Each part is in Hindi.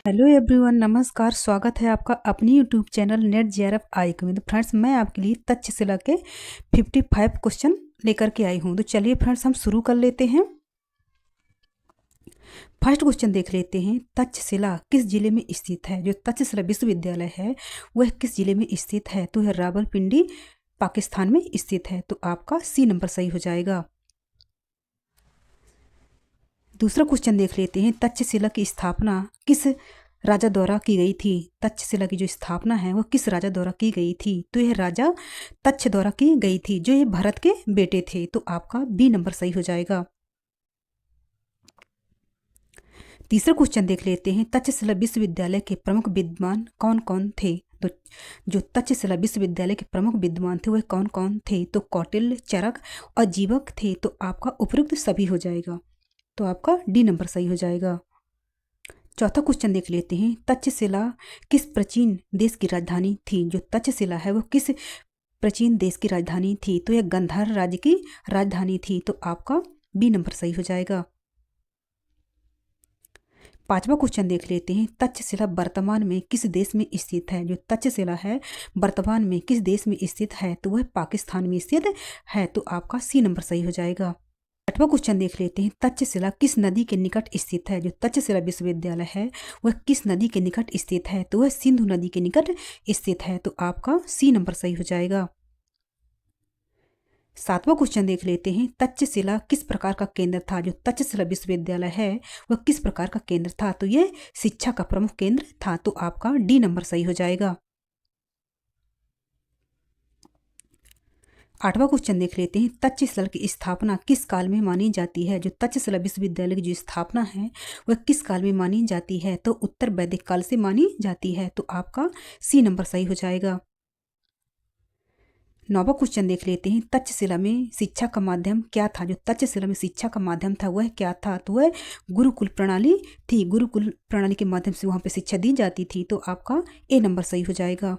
हेलो एवरीवन, नमस्कार। स्वागत है आपका अपनी यूट्यूब चैनल नेट जेआरएफ आई में। तो फ्रेंड्स, मैं आपके लिए तक्षशिला के 55 क्वेश्चन लेकर के आई हूँ। तो चलिए फ्रेंड्स, हम शुरू कर लेते हैं। फर्स्ट क्वेश्चन देख लेते हैं। तक्षशिला किस जिले में स्थित है? जो तक्षशिला विश्वविद्यालय है वह किस जिले में स्थित है? तो यह रावलपिंडी पाकिस्तान में स्थित है। तो आपका सी नंबर सही हो जाएगा। दूसरा क्वेश्चन देख लेते हैं। तक्षशिला की स्थापना किस राजा द्वारा की गई थी? तक्षशिला की जो स्थापना है वो किस राजा द्वारा की गई थी? तो यह राजा तक्ष द्वारा की गई थी, जो ये भरत के बेटे थे। तो आपका बी नंबर सही हो जाएगा। तीसरा क्वेश्चन देख लेते हैं। तक्षशिला विश्वविद्यालय के प्रमुख विद्वान कौन कौन थे? तो जो तक्षशिला विश्वविद्यालय के प्रमुख विद्वान थे वह कौन कौन थे? तो कौटिल्य, चरक और जीवक थे। तो आपका उपयुक्त सभी हो जाएगा। तो आपका डी नंबर सही हो जाएगा। चौथा क्वेश्चन देख लेते हैं। तक्षशिला किस प्राचीन देश की राजधानी थी? जो तक्षशिला है वो किस प्राचीन देश की राजधानी थी? तो यह गांधार राज्य की राजधानी थी। तो आपका बी नंबर सही हो जाएगा। पांचवा क्वेश्चन देख लेते हैं। तक्षशिला वर्तमान में किस देश में स्थित है? जो तक्षशिला है वर्तमान में किस देश में स्थित है? तो वह पाकिस्तान में स्थित है। तो आपका सी नंबर सही हो जाएगा। आठवां क्वेश्चन देख लेते हैं। तक्षशिला किस नदी के निकट स्थित है? जो तक्षशिला विश्वविद्यालय है वह किस नदी के निकट स्थित है? तो वह सिंधु नदी के निकट स्थित है। तो आपका सी नंबर सही हो जाएगा। सातवां क्वेश्चन देख लेते हैं। तक्षशिला किस प्रकार का केंद्र था? जो तक्षशिला विश्वविद्यालय है वह किस प्रकार का केंद्र था? तो यह शिक्षा का प्रमुख केंद्र था। तो आपका डी नंबर सही हो जाएगा। आठवां क्वेश्चन देख लेते हैं। तक्षशिला की स्थापना किस काल में मानी जाती है? जो तक्षशिला विश्वविद्यालय की जो स्थापना है वह किस काल में मानी जाती है? तो उत्तर वैदिक काल से मानी जाती है। तो आपका सी नंबर सही हो जाएगा। नौवां क्वेश्चन देख लेते हैं। तक्षशिला में शिक्षा का माध्यम क्या था? जो तक्षशिला में शिक्षा का माध्यम था वह क्या था? तो वह गुरुकुल प्रणाली थी। गुरुकुल प्रणाली के माध्यम से वहां पर शिक्षा दी जाती थी। तो आपका ए नंबर सही हो जाएगा।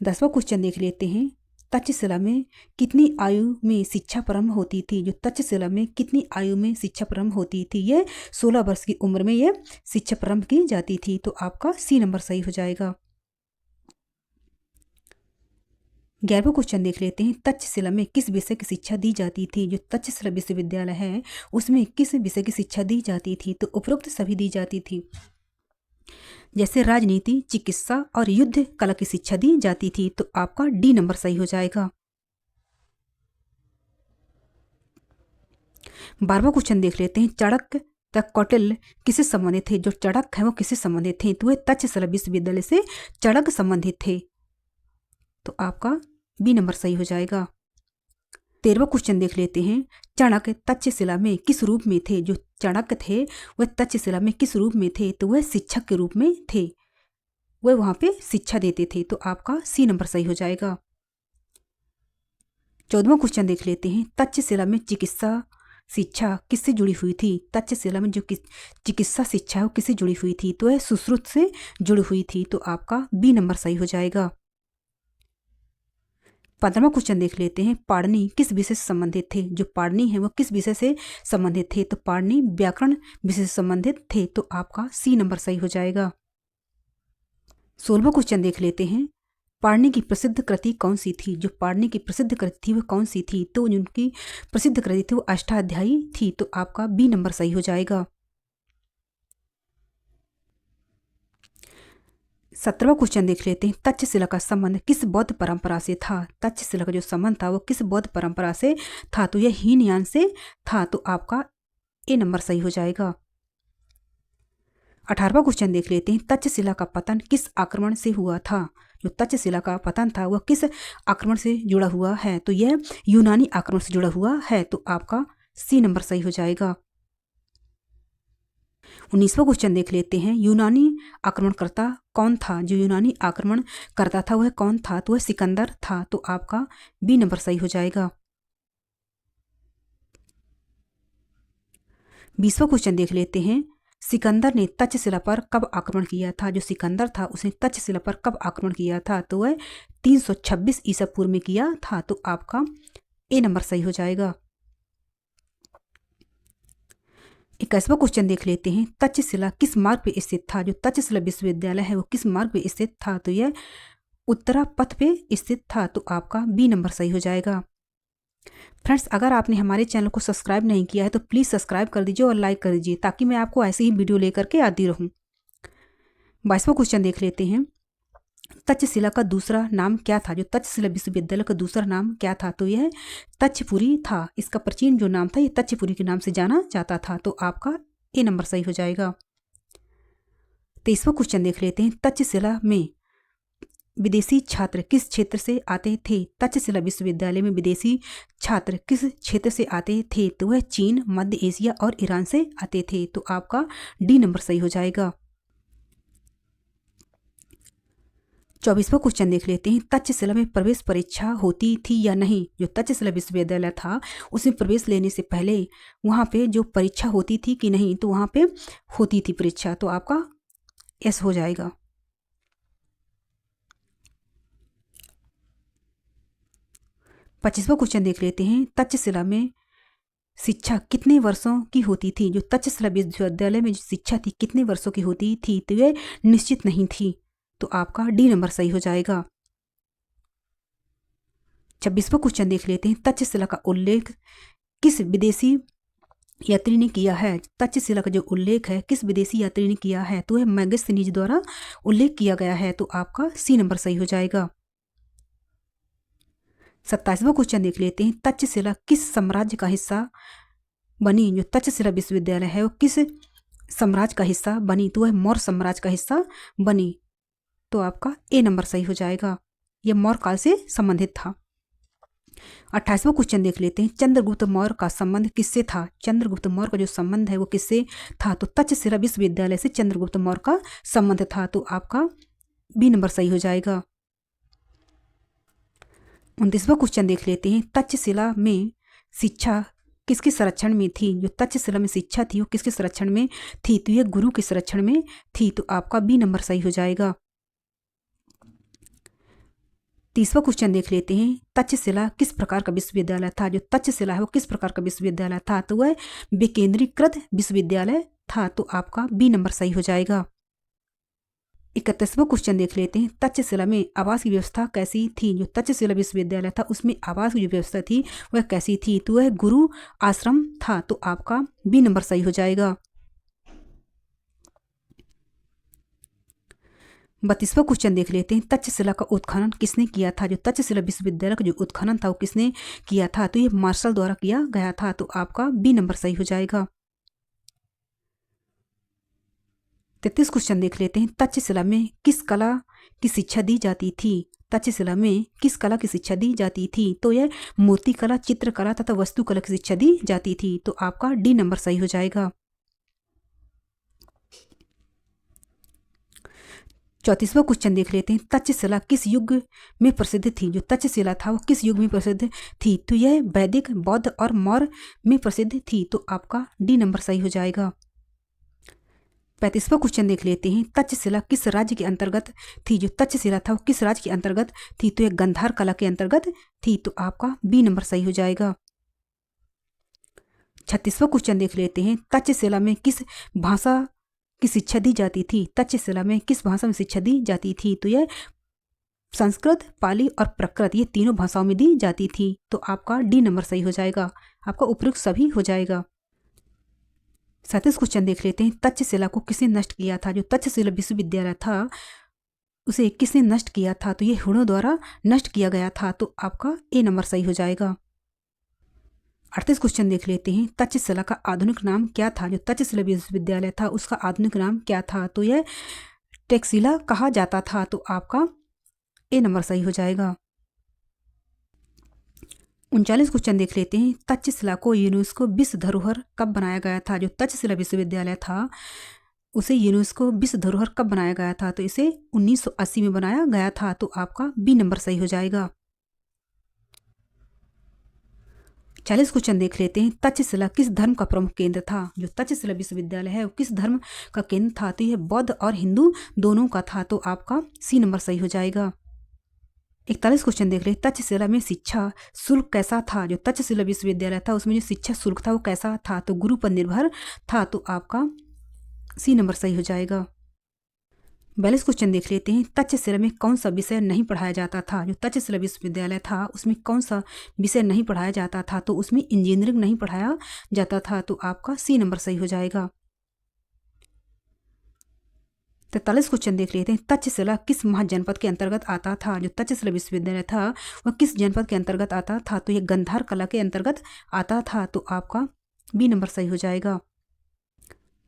10वां क्वेश्चन देख लेते हैं। तक्षशिला में कितनी आयु में शिक्षा प्रारंभ होती थी? जो तक्षशिला में कितनी आयु में शिक्षा प्रारंभ होती थी? यह 16 वर्ष की उम्र में यह शिक्षा प्रारंभ की जाती थी। तो आपका सी नंबर सही हो जाएगा। 11वां क्वेश्चन देख लेते हैं। तक्षशिला में किस विषय की शिक्षा दी जाती थी? जो तक्षशिला विश्वविद्यालय है उसमें किस विषय की शिक्षा दी जाती थी? तो उपरोक्त सभी दी जाती थी, जैसे राजनीति, चिकित्सा और युद्ध कला की शिक्षा दी जाती थी। तो आपका डी नंबर सही हो जाएगा। 12वां क्वेश्चन देख लेते हैं। चाणक्य तक कौटिल्य किससे संबंधित थे? जो चाणक्य है वो किससे संबंधित थे? तो वह तक्षशिला विश्वविद्यालय से चाणक्य संबंधित थे। तो आपका बी नंबर सही हो जाएगा। 13वां क्वेश्चन देख लेते हैं। चाणक्य तक्षशिला में किस रूप में थे? जो चाणक्य थे वह तक्षशिला में किस रूप में थे? तो वह शिक्षक के रूप में थे। वह वहां पे शिक्षा देते थे। तो आपका सी नंबर सही हो जाएगा। 14वां क्वेश्चन देख लेते हैं। तक्षशिला में चिकित्सा शिक्षा किससे जुड़ी हुई थी? तक्षशिला में जो चिकित्सा शिक्षा है वो किससे जुड़ी हुई थी? तो वह सुश्रुत से जुड़ी हुई थी। तो आपका बी नंबर सही हो जाएगा। 15वां क्वेश्चन देख लेते हैं। पाणिनि किस विषय से संबंधित थे? जो पाणिनि है वो किस विषय से संबंधित थे? तो पाणिनि व्याकरण विषय से संबंधित थे। तो आपका सी नंबर सही हो जाएगा। 16वां क्वेश्चन देख लेते हैं। पाणिनि की प्रसिद्ध कृति कौन सी थी? जो पाणिनि की प्रसिद्ध कृति थी वह कौन सी थी? तो उनकी प्रसिद्ध कृति थी वो अष्टाध्यायी थी। तो आपका बी नंबर सही हो जाएगा। 17वां क्वेश्चन देख लेते हैं। तक्षशिला का संबंध किस बौद्ध परंपरा से था? तक्षशिला का जो संबंध था वो किस बौद्ध परंपरा से था? तो यह हीनयान से था। तो आपका ए नंबर सही हो जाएगा। 18वां क्वेश्चन देख लेते हैं। तक्षशिला का पतन किस आक्रमण से हुआ था? जो तक्षशिला का पतन था वह किस आक्रमण से जुड़ा हुआ है? तो यह यूनानी आक्रमण से जुड़ा हुआ है। तो आपका सी नंबर सही हो जाएगा। 19वां क्वेश्चन देख लेते हैं। यूनानी आक्रमणकर्ता कौन था? जो यूनानी आक्रमण करता था वह कौन था? तो वह सिकंदर था। तो आपका बी नंबर सही हो जाएगा। 20वां क्वेश्चन देख लेते हैं। सिकंदर ने तक्षशिला पर कब आक्रमण किया था? जो सिकंदर था उसने तक्षशिला पर कब आक्रमण किया था? तो वह 326 ईसा पूर्व में किया था। तो आपका ए नंबर सही हो जाएगा। 21वां क्वेश्चन देख लेते हैं, तक्षशिला किस मार्ग पे स्थित था? जो तक्षशिला विश्वविद्यालय है वो किस मार्ग पे स्थित था? तो यह उत्तरा पथ पे स्थित था, तो आपका बी नंबर सही हो जाएगा। फ्रेंड्स, अगर आपने हमारे चैनल को सब्सक्राइब नहीं किया है तो प्लीज़ सब्सक्राइब कर दीजिए और लाइक कर दीजिए, ताकि मैं आपको ऐसे ही वीडियो लेकर के आती रहूँ। 22वां क्वेश्चन देख लेते हैं, तक्षशिला का दूसरा नाम क्या था? जो तक्षशिला विश्वविद्यालय का दूसरा नाम क्या था? तो यह तक्षपुरी था। इसका प्राचीन जो नाम था ये तक्षपुरी के नाम से जाना जाता था, तो आपका ए नंबर सही हो जाएगा। 23वां क्वेश्चन देख लेते हैं, तक्षशिला में विदेशी छात्र किस क्षेत्र से आते थे? तक्षशिला विश्वविद्यालय में विदेशी छात्र किस क्षेत्र से आते थे? तो वह चीन, मध्य एशिया और ईरान से आते थे, तो आपका डी नंबर सही हो जाएगा। 24वां क्वेश्चन देख लेते हैं, तक्षशिला में प्रवेश परीक्षा होती थी या नहीं? जो तक्षशिला विश्वविद्यालय था उसमें प्रवेश लेने से पहले वहाँ पे जो परीक्षा होती थी कि नहीं? तो वहाँ पे होती थी परीक्षा, तो आपका एस हो जाएगा। 25वां क्वेश्चन देख लेते हैं, तक्षशिला में शिक्षा कितने वर्षों की होती थी? जो तक्षशिला विश्वविद्यालय में जो शिक्षा थी कितने वर्षों की होती थी? तो यह निश्चित नहीं थी, तो आपका डी नंबर सही हो जाएगा। 26वां क्वेश्चन देख लेते हैं, तक्षशिला का उल्लेख किस विदेशी यात्री ने किया है? तक्षशिला का जो उल्लेख है किस विदेशी यात्री ने किया है? तो यह मैगस्थनीज द्वारा उल्लेख किया गया है, तो आपका सी नंबर सही हो जाएगा। 27वां क्वेश्चन देख लेते हैं, तक्षशिला किस साम्राज्य का हिस्सा बनी? जो तक्षशिला विश्वविद्यालय है वो किस साम्राज्य का हिस्सा बनी? तो वह मौर्य साम्राज्य का हिस्सा बनी, तो आपका ए नंबर सही हो जाएगा। यह मौर्य काल से संबंधित था। 28वां क्वेश्चन देख लेते हैं, चंद्रगुप्त मौर्य का संबंध किससे था? चंद्रगुप्त मौर्य का जो संबंध है वो किससे था? तो तक्षशिला विश्वविद्यालय से चंद्रगुप्त मौर्य का संबंध था, तो आपका बी नंबर सही हो जाएगा। 29वां क्वेश्चन देख लेते हैं, तक्षशिला में शिक्षा किसके संरक्षण में थी? जो तक्षशिला में शिक्षा थी वो किसके संरक्षण में थी? तो यह गुरु के संरक्षण में थी, तो आपका बी नंबर सही हो जाएगा। 30वां क्वेश्चन देख लेते हैं, तक्षशिला किस प्रकार का विश्वविद्यालय था? जो तक्षशिला है वो किस प्रकार का विश्वविद्यालय था? तो वह विकेंद्रीकृत विश्वविद्यालय था, तो आपका बी नंबर सही हो जाएगा। 31वां क्वेश्चन देख लेते हैं, तक्षशिला में आवास की व्यवस्था कैसी थी? जो तक्षशिला विश्वविद्यालय था उसमें आवास की जो व्यवस्था थी वह कैसी थी? तो वह गुरु आश्रम था, तो आपका बी नंबर सही हो जाएगा। 32वां क्वेश्चन देख लेते हैं, तक्षशिला का उत्खनन किसने किया था? जो तक्षशिला विश्वविद्यालय का जो उत्खनन था वो किसने किया था? तो ये मार्शल द्वारा किया गया था, तो आपका बी नंबर सही हो जाएगा। 33 क्वेश्चन देख लेते हैं, तक्षशिला में किस कला की शिक्षा दी जाती थी? तक्षशिला में किस कला की शिक्षा दी जाती थी? तो यह मूर्ति कला, चित्रकला तथा वास्तुकला की शिक्षा दी जाती थी, तो आपका डी नंबर सही हो जाएगा। 34वां क्वेश्चन देख लेते हैं, तक्षशिला किस युग में प्रसिद्ध थी? जो तक्षशिला था वो किस युग में प्रसिद्ध थी? तो यह वैदिक, बौद्ध और मौर्य में प्रसिद्ध थी, तो आपका डी नंबर सही हो जाएगा। 35वां क्वेश्चन देख लेते हैं, तक्षशिला किस राज्य के अंतर्गत थी? जो तक्षशिला था वो किस राज्य के अंतर्गत थी? तो यह गंधार कला के अंतर्गत थी, तो आपका बी नंबर सही हो जाएगा। 36वां क्वेश्चन देख लेते हैं, तक्षशिला में किस भाषा की शिक्षा दी जाती थी? तक्षशिला में किस भाषा में शिक्षा दी जाती थी? तो यह संस्कृत, पाली और प्राकृत ये तीनों भाषाओं में दी जाती थी, तो आपका डी नंबर सही हो जाएगा। आपका उपयुक्त सभी हो जाएगा। 37 क्वेश्चन देख लेते हैं, तक्षशिला को किसने नष्ट किया था? जो तक्षशिला विश्वविद्यालय था उसे किसने नष्ट किया था? तो ये हुणों द्वारा नष्ट किया गया था, तो आपका ए नंबर सही हो जाएगा। 38 क्वेश्चन देख लेते हैं, तक्षशिला का आधुनिक नाम क्या था? जो तक्षशिला विश्वविद्यालय था उसका आधुनिक नाम क्या था? तो यह टेक्सिला कहा जाता था, तो आपका ए नंबर सही हो जाएगा। 39 क्वेश्चन देख लेते हैं, तक्षशिला को यूनेस्को विश्व धरोहर कब बनाया गया था? जो तक्षशिला विश्वविद्यालय था उसे यूनेस्को विश्व धरोहर कब बनाया गया था? तो इसे 1980 में बनाया गया था, तो आपका बी नंबर सही हो जाएगा। 40 क्वेश्चन देख लेते हैं, तक्षशिला किस धर्म का प्रमुख केंद्र था? जो तक्षशिला विश्वविद्यालय है वो किस धर्म का केंद्र था? तो यह बौद्ध और हिंदू दोनों का था, तो आपका सी नंबर सही हो जाएगा। 41 क्वेश्चन देख ले, तक्षशिला में शिक्षा शुल्क कैसा था? जो तक्षशिला विश्वविद्यालय था उसमें जो शिक्षा शुल्क था वो कैसा था? तो गुरु पर निर्भर था, तो आपका सी नंबर सही हो जाएगा। 42 क्वेश्चन देख लेते हैं, तक्षशिला में कौन सा विषय नहीं पढ़ाया जाता था? जो तक्षशिला विश्वविद्यालय था उसमें कौन सा विषय नहीं पढ़ाया जाता था? तो उसमें इंजीनियरिंग नहीं पढ़ाया जाता था, तो आपका सी नंबर सही हो जाएगा। 43 क्वेश्चन देख लेते हैं, तक्षशिला किस महाजनपद के अंतर्गत आता था? जो तक्षशिला विश्वविद्यालय था वह किस जनपद के अंतर्गत आता था? तो यह गंधार कला के अंतर्गत आता था, तो आपका बी नंबर सही हो जाएगा।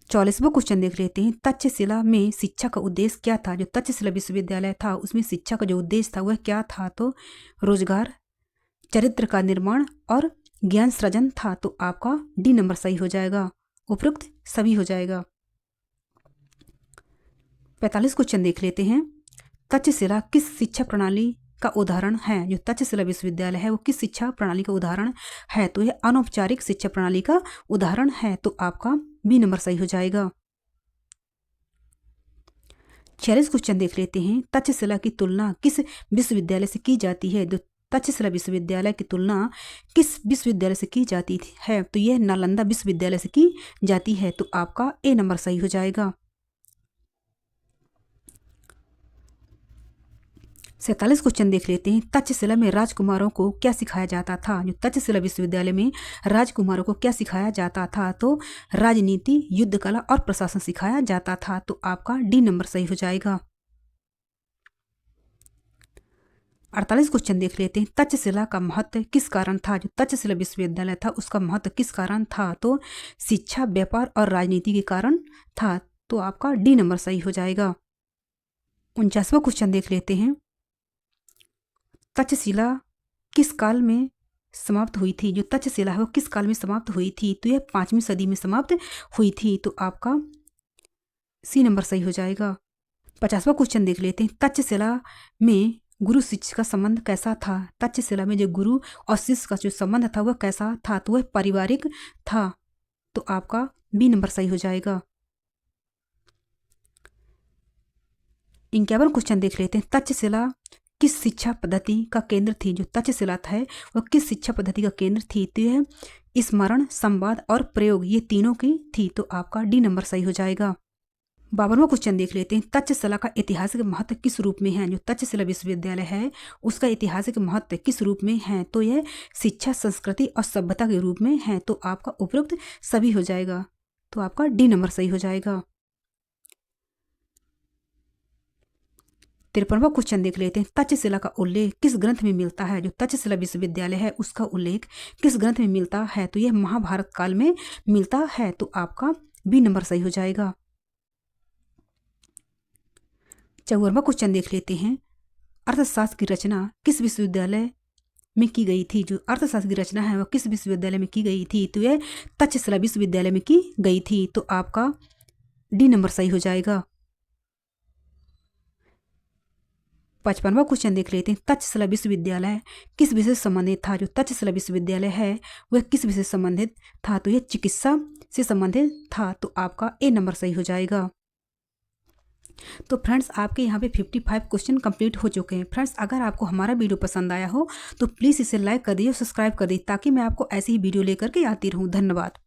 44वां क्वेश्चन देख लेते हैं, तक्षशिला में शिक्षा का उद्देश्य क्या था? जो तक्षशिला विश्वविद्यालय था उसमें शिक्षा का जो उद्देश्य था वह क्या था? तो रोजगार, चरित्र का निर्माण और ज्ञान सृजन था, तो आपका डी नंबर सही हो जाएगा। उपरोक्त सभी हो जाएगा। 45 क्वेश्चन देख लेते हैं, तक्षशिला किस शिक्षा प्रणाली का उदाहरण है? जो तक्षशिला विश्वविद्यालय है वो किस शिक्षा प्रणाली का उदाहरण है? तो यह अनौपचारिक शिक्षा प्रणाली का उदाहरण है, तो आपका बी नंबर सही हो जाएगा। 46 क्वेश्चन देख लेते हैं, तक्षशिला की तुलना किस विश्वविद्यालय से की जाती है? जो तक्षशिला विश्वविद्यालय की तुलना किस विश्वविद्यालय से की जाती है? तो यह नालंदा विश्वविद्यालय से की जाती है, तो आपका ए नंबर सही हो जाएगा। 47 क्वेश्चन देख लेते हैं, तक्षशिला में राजकुमारों को क्या सिखाया जाता था? जो तक्षशिला विश्वविद्यालय में राजकुमारों को क्या सिखाया जाता था? तो राजनीति, युद्ध कला और प्रशासन सिखाया जाता था, तो आपका डी नंबर सही हो जाएगा। 48 क्वेश्चन देख लेते हैं, तक्षशिला का महत्व किस कारण था? जो तक्षशिला विश्वविद्यालय था उसका महत्व किस कारण था? तो शिक्षा, व्यापार और राजनीति के कारण था, तो आपका डी नंबर सही हो जाएगा। 49वां क्वेश्चन देख लेते हैं, तक्षशिला किस काल में समाप्त हुई थी? जो तक्षशिला है वो किस काल में समाप्त हुई थी? तो यह 5वीं सदी में समाप्त हुई थी, तो आपका सी नंबर सही हो जाएगा। 50वां क्वेश्चन देख लेते हैं, तक्षशिला में गुरु शिष्य का संबंध कैसा था? तक्षशिला में जो गुरु और शिष्य का जो संबंध था वह कैसा था? तो वह पारिवारिक था, तो आपका बी नंबर सही हो जाएगा। 51वां क्वेश्चन देख लेते हैं, तक्षशिला किस शिक्षा पद्धति का केंद्र थी? जो तक्षशिला है वह किस शिक्षा पद्धति का केंद्र थी? तो यह स्मरण, संवाद और प्रयोग ये तीनों की थी, तो आपका डी नंबर सही हो जाएगा। 52वां क्वेश्चन देख लेते हैं, तक्षशिला का ऐतिहासिक महत्व किस रूप में है? जो तक्षशिला विश्वविद्यालय है उसका ऐतिहासिक महत्व किस रूप में है? तो यह शिक्षा, संस्कृति और सभ्यता के रूप में है, तो आपका उपरोक्त सभी हो जाएगा, तो आपका डी नंबर सही हो जाएगा। 53वां क्वेश्चन देख लेते हैं, तक्षशिला का उल्लेख किस ग्रंथ में मिलता है? जो तक्षशिला विश्वविद्यालय है उसका उल्लेख किस ग्रंथ में मिलता है? तो यह महाभारत काल में मिलता है, तो आपका बी नंबर सही हो जाएगा। 54वां क्वेश्चन देख लेते हैं, अर्थशास्त्र की रचना किस विश्वविद्यालय में की गई थी? जो अर्थशास्त्र की रचना है वह किस विश्वविद्यालय में की गई थी? तो यह तक्षशिला विश्वविद्यालय में की गई थी, तो आपका डी नंबर सही हो जाएगा। 55वां क्वेश्चन देख लेते हैं, तक्षशिला विश्वविद्यालय किस विषय से संबंधित था? जो तक्षशिला विश्वविद्यालय है वह किस विषय से संबंधित था? तो यह चिकित्सा से संबंधित था, तो आपका ए नंबर सही हो जाएगा। तो फ्रेंड्स आपके यहाँ पे 55 क्वेश्चन कंप्लीट हो चुके हैं। फ्रेंड्स अगर आपको हमारा वीडियो पसंद आया हो तो प्लीज़ इसे लाइक कर दीजिए और सब्सक्राइब कर दीजिए, ताकि मैं आपको ऐसी ही वीडियो लेकर के आती रहूँ। धन्यवाद।